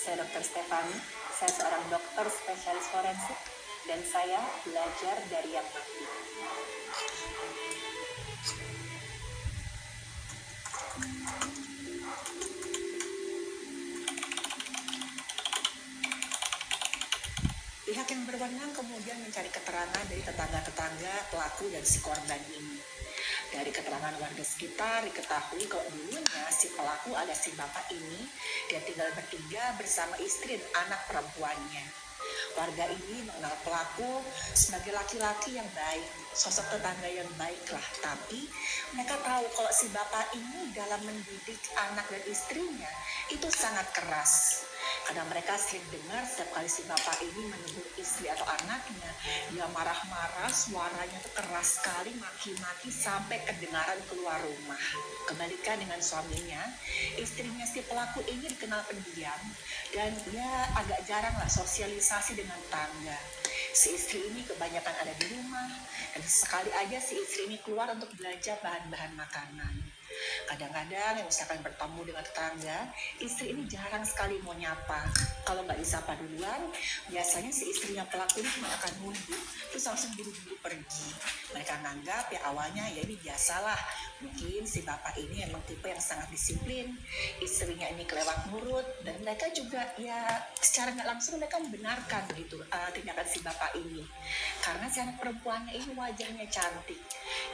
Saya Dr. Stefani, saya seorang dokter spesialis forensik dan saya belajar dari yang mati. Pihak yang berwenang kemudian mencari keterangan dari tetangga-tetangga pelaku dan si korban ini. Dari keterangan warga sekitar diketahui kalau dulunya si pelaku alias si bapak ini dia tinggal bertiga bersama istri dan anak perempuannya. Warga ini mengenal pelaku sebagai laki-laki yang baik, sosok tetangga yang baiklah. Tapi mereka tahu kalau si bapak ini dalam mendidik anak dan istrinya itu sangat keras. Karena mereka sering dengar setiap kali si bapak ini menegur istri atau anaknya, dia marah-marah, suaranya tuh keras sekali, maki-maki sampai kedengaran keluar rumah. Kebalikan dengan suaminya, istrinya si pelaku ini dikenal pendiam dan dia agak jarang lah sosialisasi dengan tangga. Si istri ini kebanyakan ada di rumah dan sekali aja si istri ini keluar untuk belanja bahan-bahan makanan. Kadang-kadang misalkan bertemu dengan tetangga, istri ini jarang sekali mau nyapa. Kalau nggak disapa duluan, biasanya si istrinya pelaku ini cuma akan nunduk, terus langsung buru-buru pergi. Mereka nganggap ya awalnya ya ini biasalah. Mungkin si bapak ini emang tipe yang sangat disiplin, istrinya ini kelewat nurut, dan mereka juga ya secara nggak langsung mereka membenarkan gitu tindakan si bapak ini. Karena si anak perempuannya ini wajahnya cantik.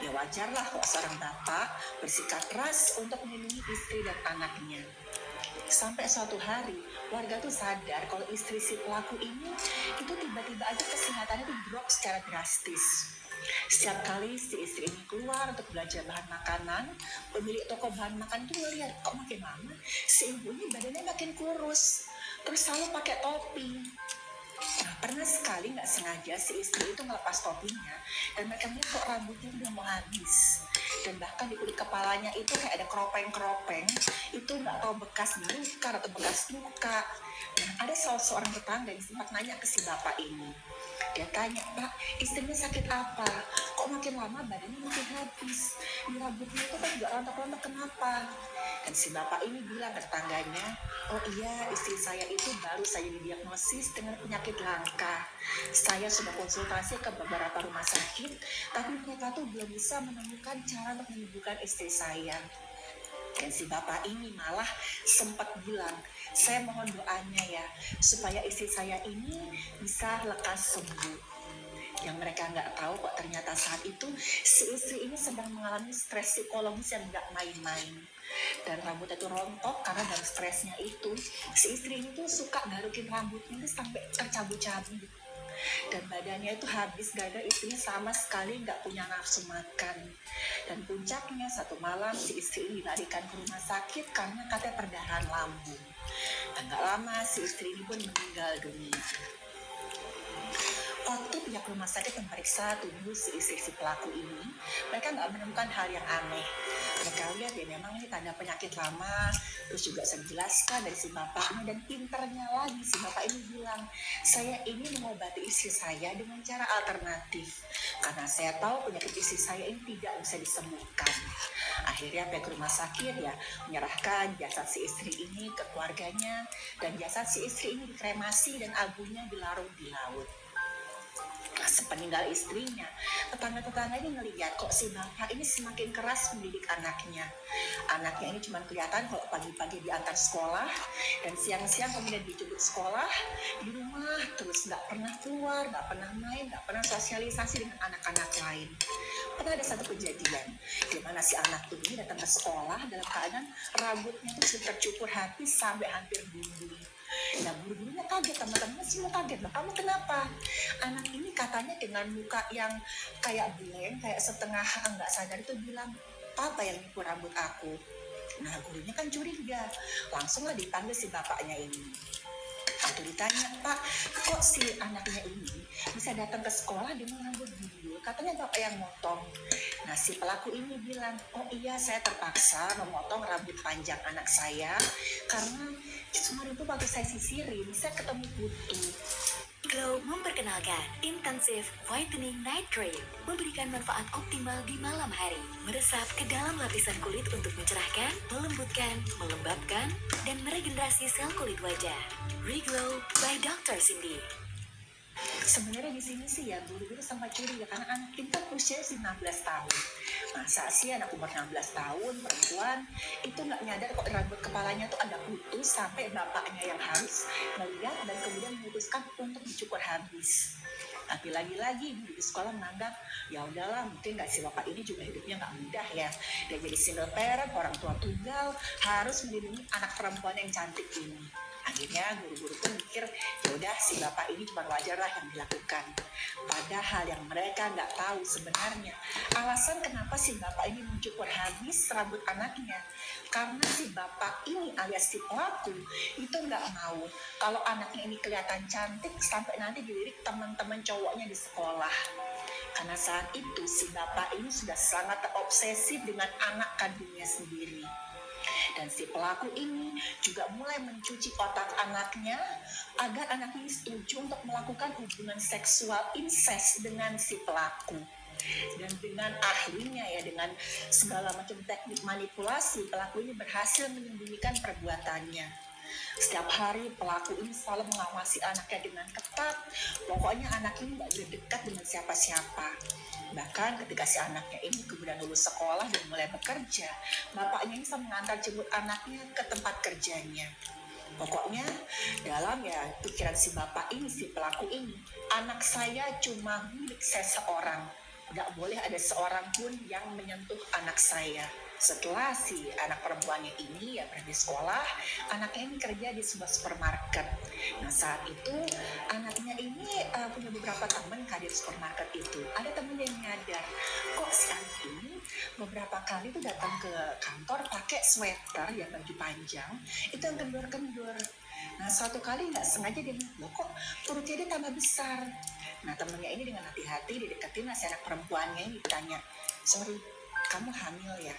Ya wajarlah kalau seorang bapak bersikap keras untuk melindungi istri dan anaknya. Sampai suatu hari, warga tuh sadar kalau istri si pelaku ini itu tiba-tiba aja kesehatannya tuh drop secara drastis. Setiap kali si istri ini keluar untuk belanja bahan makanan, pemilik toko bahan makan itu ngeliat kok makin lama si ibu ini badannya makin kurus, terus selalu pakai topi. Nah, pernah sekali nggak sengaja si istri itu ngelepas topinya dan mereka lihat kok rambutnya udah mau habis. Dan bahkan di kulit kepalanya itu kayak ada keropeng-keropeng, itu nggak tahu bekas luka atau bekas luka. Nah, ada salah seorang tetangga yang sempat nanya ke si bapak ini. Dia tanya, Pak, istrinya sakit apa? Kok makin lama badannya makin habis? Di rambutnya itu kan juga rontok-rontok, kenapa? Dan si bapak ini bilang ke tetangganya, oh iya, istri saya itu baru saja didiagnosis dengan penyakit langka. Saya sudah konsultasi ke beberapa rumah sakit, tapi mereka tuh belum bisa menemukan cara untuk menyembuhkan istri saya. Dan si bapak ini malah sempat bilang, saya mohon doanya ya, supaya istri saya ini bisa lekas sembuh. Yang mereka nggak tahu kok ternyata saat itu si istri ini sedang mengalami stres psikologis yang nggak main-main. Dan rambutnya itu rontok karena dari stresnya itu, si istri ini tuh suka garukin rambutnya itu sampai tercabut-cabut. Dan badannya itu habis gara-gara istrinya sama sekali nggak punya nafsu makan. Dan puncaknya satu malam si istri ini dilarikan ke rumah sakit karena katanya perdarahan lambung. Dan nggak lama si istri ini pun meninggal dunia. Waktu pihak rumah sakit memeriksa tubuh si istri si pelaku ini, mereka nggak menemukan hal yang aneh. Mereka lihat ya memang ini tanda penyakit lama, terus juga saya jelaskan dari si bapaknya, dan pinternya lagi si bapak ini bilang, saya ini mengobati istri saya dengan cara alternatif, karena saya tahu penyakit istri saya ini tidak bisa disembuhkan. Akhirnya pihak rumah sakit ya menyerahkan jasad si istri ini ke keluarganya, dan jasad si istri ini dikremasi dan abunya dilarung di laut. Sepeninggal istrinya, tetangga-tetangga ini ngelihat kok si bapak ini semakin keras mendidik anaknya. Anaknya ini cuma kelihatan kalau pagi-pagi diantar sekolah dan siang-siang kemudian dijemput sekolah, di rumah terus nggak pernah keluar, nggak pernah main, nggak pernah sosialisasi dengan anak-anak lain. Pernah ada satu kejadian di mana si anak ini datang ke sekolah dalam keadaan rambutnya itu sudah tercukur habis sampai hampir bulu. Nah, guru-gurunya kaget, teman-temannya semua kaget. Loh, kamu kenapa? Anak ini katanya dengan muka yang kayak blank, kayak setengah nggak sadar itu bilang, apa yang nipu rambut aku? Nah, gurunya kan curiga. Langsunglah dipanggil si bapaknya ini. Waktu ditanya, Pak, kok si anaknya ini bisa datang ke sekolah dengan rambut bulu? Katanya bapak yang motong. Nah, si pelaku ini bilang, oh iya saya terpaksa memotong rambut panjang anak saya karena kemarin itu waktu saya sisirin, saya ketemu kutu. Reglow memperkenalkan Intensive Whitening Night Cream, memberikan manfaat optimal di malam hari, meresap ke dalam lapisan kulit untuk mencerahkan, melembutkan, melembabkan, dan meregenerasi sel kulit wajah. Reglow by Dr. Cindy. Sebenarnya di sini sih ya guru-guru sempat curiga karena anak kita usia 19 tahun. Masa sih anak umur 16 tahun perempuan itu nggak nyadar kok rambut kepalanya tuh ada putus sampai bapaknya yang harus melihat dan kemudian memutuskan untuk dicukur habis. Tapi lagi-lagi di sekolah menganggap ya udahlah mungkin nggak si bapak ini juga hidupnya nggak mudah ya. Dia jadi single parent, orang tua tunggal, harus melindungi anak perempuan yang cantik ini. Akhirnya guru-guru pun mikir ya udah si bapak ini cuma wajar lah yang dilakukan. Padahal yang mereka nggak tahu sebenarnya alasan kenapa si bapak ini mencukur habis rambut anaknya. Karena si bapak ini alias si pelaku itu nggak mau kalau anaknya ini kelihatan cantik sampai nanti dilirik teman-teman cowoknya di sekolah. Karena saat itu si bapak ini sudah sangat terobsesi dengan anak kandungnya sendiri. Dan si pelaku ini juga mulai mencuci otak anaknya agar anak ini setuju untuk melakukan hubungan seksual incest dengan si pelaku. Dan dengan ahlinya ya, dengan segala macam teknik manipulasi, pelaku ini berhasil menyembunyikan perbuatannya. Setiap hari pelaku ini selalu mengawasi anaknya dengan ketat. Pokoknya anak ini gak boleh dekat dengan siapa-siapa. Bahkan ketika si anaknya ini kemudian lulus sekolah dan mulai bekerja, bapaknya ini selalu mengantar jemput anaknya ke tempat kerjanya. Pokoknya dalam ya pikiran si bapak ini, si pelaku ini, anak saya cuma milik saya seorang. Gak boleh ada seorang pun yang menyentuh anak saya. Setelah si anak perempuannya ini ya pergi sekolah, anaknya ini kerja di sebuah supermarket. Nah saat itu anaknya ini punya beberapa teman di supermarket itu. Ada temen yang nyadar, kok si anak ini beberapa kali tuh datang ke kantor pakai sweater yang baju panjang, itu yang kendur-kendur. Nah suatu kali nggak sengaja dia bilang, loh kok perutnya dia tambah besar. Nah temennya ini dengan hati-hati dideketin si anak perempuannya ini ditanya, sorry kamu hamil ya?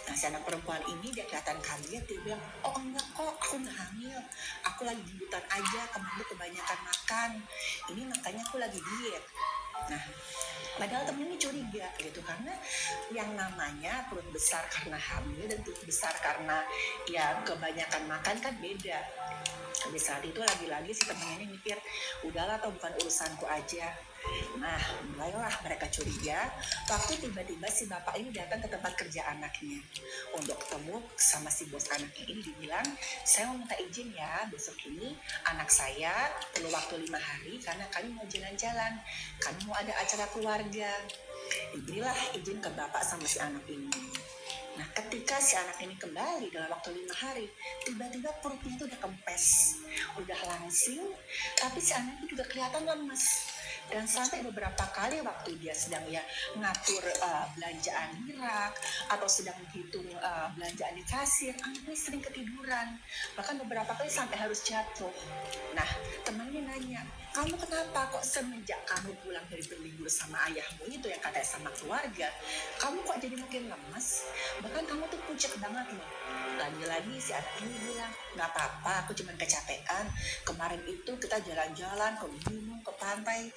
Nah si anak perempuan ini dia kelihatan kaget, dia bilang oh enggak kok aku nggak hamil, aku lagi gendutan aja, kemarin kebanyakan makan, ini makanya aku lagi diet. Nah padahal temennya curiga gitu karena yang namanya perut besar karena hamil dan perut besar karena ya kebanyakan makan kan beda. Di saat itu lagi-lagi si temennya ini mikir udahlah atau bukan urusanku aja. Nah mulailah mereka curiga waktu tiba-tiba si bapak ini datang ke tempat kerja anaknya untuk ketemu sama si bos anaknya ini. Dibilang saya mau minta izin ya besok ini anak saya perlu waktu 5 hari karena kami mau jalan-jalan, kami mau ada acara keluarga. Diberilah izin ke bapak sama si anak ini. Nah ketika si anak ini kembali dalam waktu 5 hari, tiba-tiba perutnya itu udah kempes, udah langsing, tapi si anak itu juga kelihatan lemes. Dan sampai beberapa kali waktu dia sedang ya ngatur belanjaan mirak atau sedang menghitung belanjaan di kasir, anaknya sering ketiduran. Bahkan beberapa kali sampai harus jatuh. Nah temannya nanya, kamu kenapa kok semenjak kamu pulang dari berlibur sama ayahmu itu yang katanya sama keluarga, kamu kok jadi makin lemes? Bahkan kamu tuh pucat banget loh. Lagi-lagi si anak ini bilang, nggak apa-apa, aku cuma kecapean. Kemarin itu kita jalan-jalan ke gunung, ke pantai,